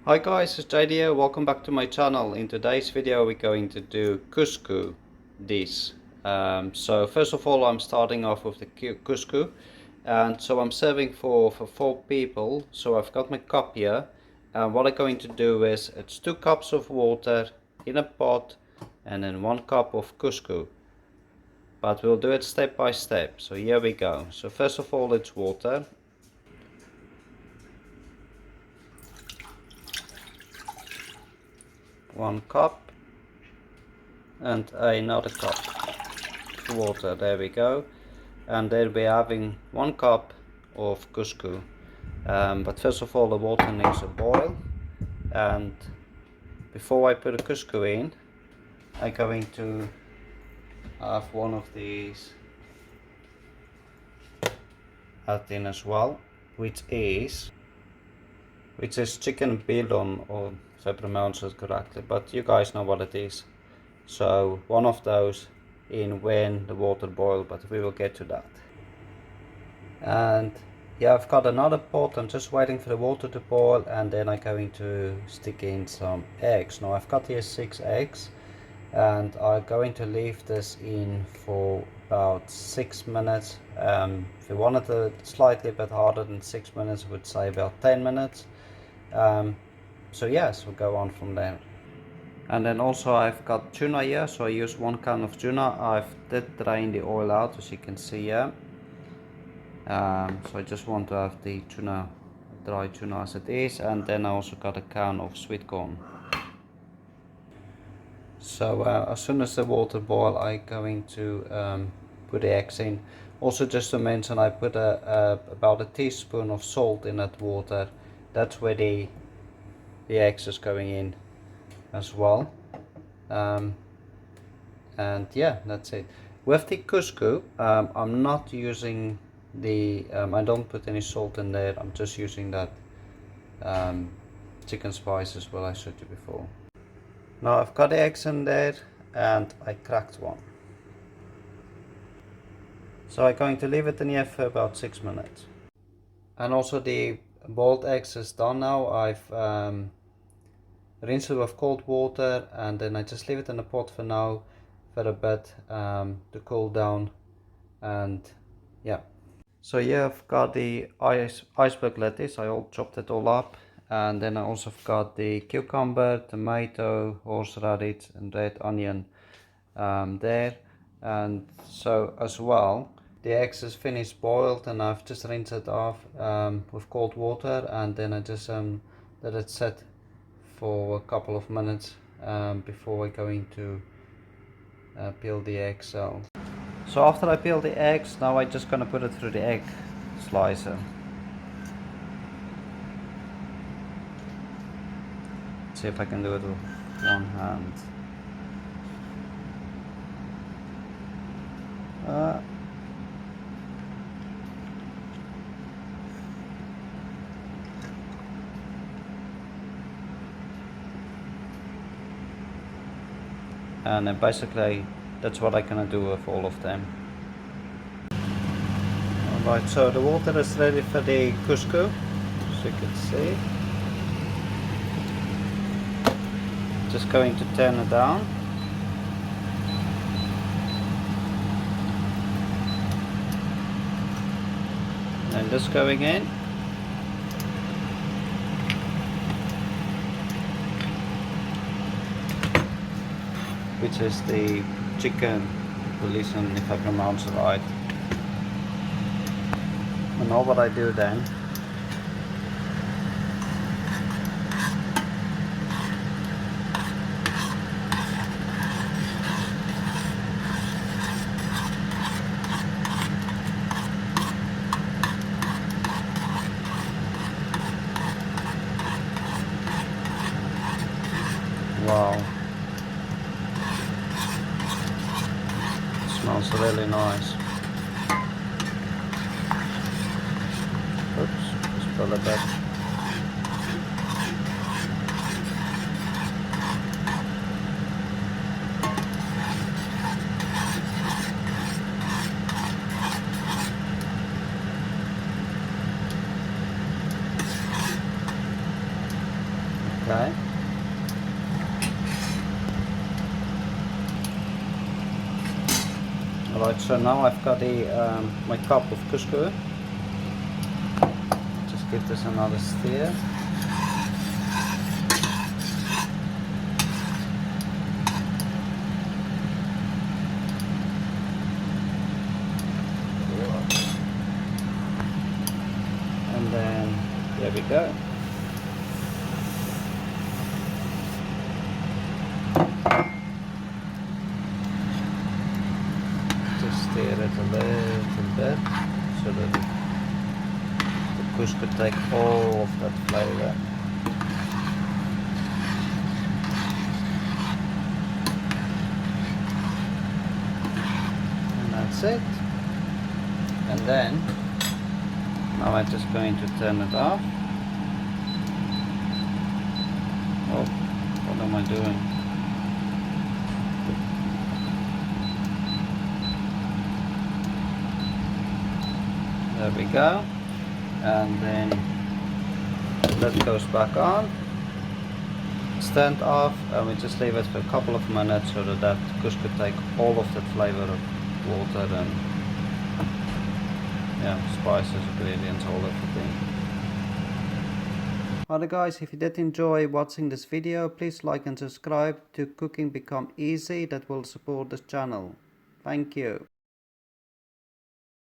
Hi guys, it's JD here. Welcome back to my channel. In today's video we're going to do couscous dish. So first of all I'm starting off with the couscous, and so I'm serving for 4 people. So I've got my cup here, and what I'm going to do is it's 2 cups of water in a pot and then 1 cup of couscous, but we'll do it step by step. So here we go. So first of all it's water. 1 cup and another cup of water. There we go. And then we're having 1 cup of couscous. But first of all the water needs a boil, and before I put the couscous in I'm going to have one of these add in as well, which is chicken bouillon, or if I pronounce it correctly, but you guys know what it is. So one of those in when the water boils, but we will get to that. And yeah, I've got another pot. I'm just waiting for the water to boil, and then I'm going to stick in some eggs. Now I've got here 6 eggs, and I'm going to leave this in for about 6 minutes. If you wanted it slightly bit harder than 6 minutes, I would say about 10 minutes. So yes, we'll go on from there. And then also I've got tuna here, so I use 1 can of tuna. I've did drain the oil out, as you can see here. So I just want to have the tuna, dry tuna as it is, and then I also got a can of sweet corn. So as soon as the water boils, I'm going to put the eggs in. Also, just to mention, I put about a teaspoon of salt in that water. That's where the eggs is going in as well. And yeah, that's it. With the couscous, I'm not using the I don't put any salt in there. I'm just using that chicken spices what I showed you before. Now I've got the eggs in there and I cracked one. So I'm going to leave it in here for about 6 minutes. And also the boiled eggs is done now. I've rinsed it with cold water, and then I just leave it in the pot for now for a bit to cool down. And yeah, so yeah, I've got the iceberg lettuce. I all chopped it all up, and then I also got the cucumber, tomato, horseradish and red onion there. And so as well, the eggs is finished boiled, and I've just rinsed it off with cold water, and then I just let it set for a couple of minutes before we're going to peel the egg shell. So after I peel the eggs, now I'm just gonna put it through the egg slicer. Let's see if I can do it with 1 hand. And then basically that's what I'm gonna do with all of them. Alright, so the water is ready for the couscous, as you can see. Just going to turn it down. And this going in. Which is the chicken bouillon, if I pronounce it right. And all what I do then, wow, smells really nice. Oops, just pull it back. Okay. Alright, so now I've got my cup of couscous. Just give this another stir. And then there we go. Just stir it a little bit so that the couscous take all of that flavor. And that's it. And then now I'm just going to turn it off. Oh, what am I doing? There we go. And then that goes back on. Stand off, and we just leave it for a couple of minutes so that couscous take all of that flavor of water and spices, ingredients, all everything. Alright guys, if you did enjoy watching this video, please like and subscribe to Cooking Become Easy. That will support this channel. Thank you.